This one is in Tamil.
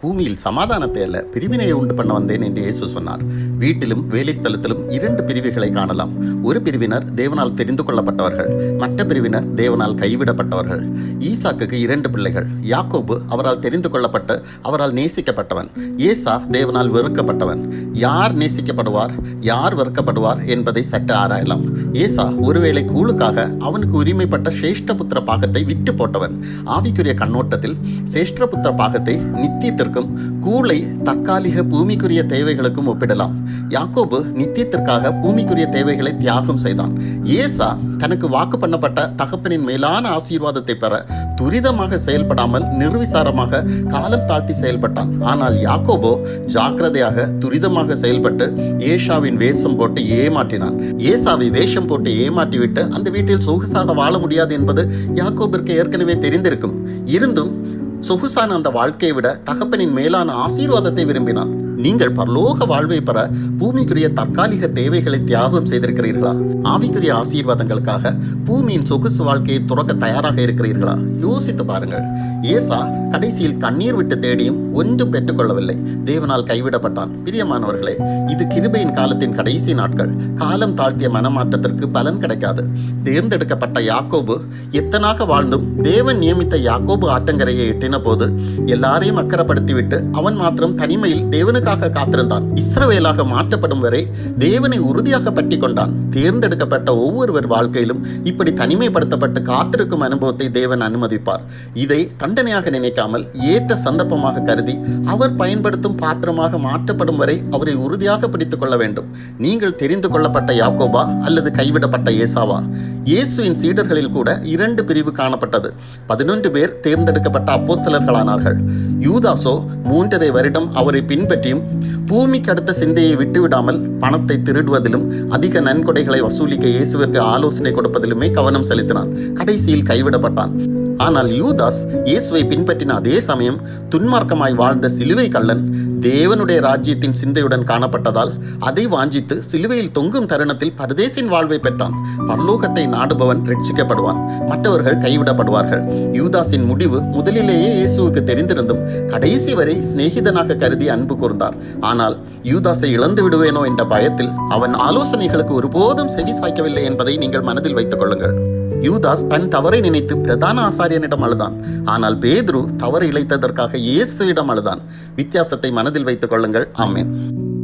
பூமியில் சமாதானத்தை அல்ல பிரிவினையை உண்டு பண்ண வந்தேன் என்று இயேசு சொன்னார். வீட்டிலும் வேலை ஸ்தலத்திலும் 2 பிரிவுகளை காணலாம். ஒரு பிரிவினர் தேவனால் தெரிந்து கொள்ளப்பட்டவர்கள், மற்ற பிரிவினர் தேவனால் கைவிடப்பட்டவர்கள். ஈசாக்குக்கு 2 பிள்ளைகள். யாக்கோபு அவரால் தெரிந்து கொள்ளப்பட்டு அவரால் நேசிக்கப்பட்டவன். ஏசா தேவனால் வெறுக்கப்பட்டவன். யார் நேசிக்கப்படுவார், யார் வெறுக்கப்படுவார் என்பதை சற்று ஆராயலாம். ஏசா ஒருவேளை கூழுக்காக அவனுக்கு உரிமைப்பட்ட சேஷ்டபுத்திர பாகத்தை விட்டு போட்டவன். ஆவிக்குரிய கண்ணோட்டத்தில் சேஷ்டபுத்திர பாகத்தை நித்தியத்திற்கும் கூளை தற்காலிக பூமிக்குரிய தேவைகளுக்கும் ஒப்பிடலாம். யாக்கோபு நித்தியத்திற்காக பூமிக்குரிய தேவைகளை தியாகம் செய்தான். ஏசா தனக்கு வாக்கு பண்ணப்பட்ட தகப்பனின் மேலான ஆசீர்வாதத்தை பெற துரிதமாக செயல்படாமல் நிர்விசாரமாக காலம் தாழ்த்தி செயல்பட்டான். ஆனால் யாக்கோபோ ஜாக்கிரதையாக துரிதமாக செயல்பட்டு ஏசாவின் வேஷம் போட்டு ஏமாற்றினான். ஏசாவை வேஷம் போட்டு ஏமாற்றிவிட்டு அந்த வீட்டில் சொகுசாக வாழ முடியாது என்பது யாக்கோபிற்கு ஏற்கனவே தெரிந்திருக்கும். இருந்தும் சொகுசான அந்த வாழ்க்கையை விட தகப்பனின் மேலான ஆசீர்வாதத்தை விரும்பினான். நீங்கள் பரலோக வாழ்வை பெற பூமிக்குரிய தற்காலிக தேவைகளை தியாகம் செய்திருக்கிறீர்களா? ஆவிக்குரிய ஆசீர்வாதங்களுக்காக பூமியின் சொகுசு வாழ்க்கையை துறக்க தயாராக இருக்கிறீர்களா? யோசித்து பாருங்கள். ஏசா கடைசியில் கண்ணீர் விட்டு தேடியும் ஒன்றும் பெற்றுக்கொள்ளவில்லை. தேவனால் கைவிடப்பட்டான். பிரியமானவர்களே, இது கிருபையின் காலத்தின் கடைசி நாட்கள். காலம் தாழ்த்திய மனமாற்றத்திற்கு பலன் கிடைக்காது. தேர்ந்தெடுக்கப்பட்ட யாக்கோபு எத்தனாக வாழ்ந்தும் தேவன் நியமித்த யாக்கோபு ஆற்றங்கரையை எட்டின போது எல்லாரையும் அக்கறைப்படுத்திவிட்டு அவன் மாத்திரம் தனிமையில் தேவனுக்காக காத்திருந்தான். இஸ்ரவேலாக மாற்றப்படும் வரை தேவனை உறுதியாக பற்றி கொண்டான். தேர்ந்தெடுக்கப்பட்ட ஒவ்வொருவர் வாழ்க்கையிலும் இப்படி தனிமைப்படுத்தப்பட்டு காத்திருக்கும் அனுபவத்தை தேவன் அனுமதிப்பார். இதை தண்டனையாக நினைக்காமல் ஏற்ற சந்தர்ப்பமாக கருதி அவர் பயன்படுத்தும் பாத்திரமாக மாற்றப்படும் வரை அவரை உறுதியாக பிடித்துக் கொள்ள வேண்டும். நீங்கள் தெரிந்து கொள்ளப்பட்ட யாக்கோபா அல்லது கைவிடப்பட்ட ஏசாவா? இயேசுவின் சீடர்களில் கூட 2 பிரிவு காணப்பட்டது. 11 பேர் தேர்ந்தெடுக்கப்பட்ட அப்போஸ்தலர்களானார்கள். யூதாசோ 3.5 வருடம் அவரை பின்பற்றியும் பூமிக்கு அடுத்த சிந்தையை விட்டுவிடாமல் பணத்தை திருடுவதிலும் அதிக நன்கொடைகளை வசூலிக்க இயேசுவிற்கு ஆலோசனை கொடுப்பதிலுமே கவனம் செலுத்தினான். கடைசியில் கைவிடப்பட்டான். ஆனால் யூதாஸ் இயேசுவை பின்பற்றின அதே சமயம் துன்மார்க்கமாய் வாழ்ந்த சிலுவை கள்ளன் தேவனுடைய ராஜ்யத்தின் சிந்தையுடன் காணப்பட்டதால் அதை வாஞ்சித்து சிலுவையில் தொங்கும் தருணத்தில் பரதேசின் வாழ்வை பெற்றான். பரலோகத்தை நாடுபவன் ரட்சிக்கப்படுவான், மற்றவர்கள் கைவிடப்படுவார்கள். யூதாஸின் முடிவு முதலிலேயே இயேசுவுக்கு தெரிந்திருந்தும் கடைசி வரை சிநேகிதனாக கருதி அன்பு கூர்ந்தார். ஆனால் யூதாஸை இழந்து விடுவேனோ என்ற பயத்தில் அவன் ஆலோசனைகளுக்கு ஒருபோதும் செவி சாய்க்கவில்லை என்பதை நீங்கள் மனதில் வைத்துக் கொள்ளுங்கள். யூதாஸ் தன் தவறை நினைத்து பிரதான ஆசாரியனிடம் அழுதான். ஆனால் பேதுரு தவறு இழைத்ததற்காக இயேசுவிடம் அழுதான். வித்தியாசத்தை மனதில் வைத்துக் கொள்ளுங்கள். ஆமென்.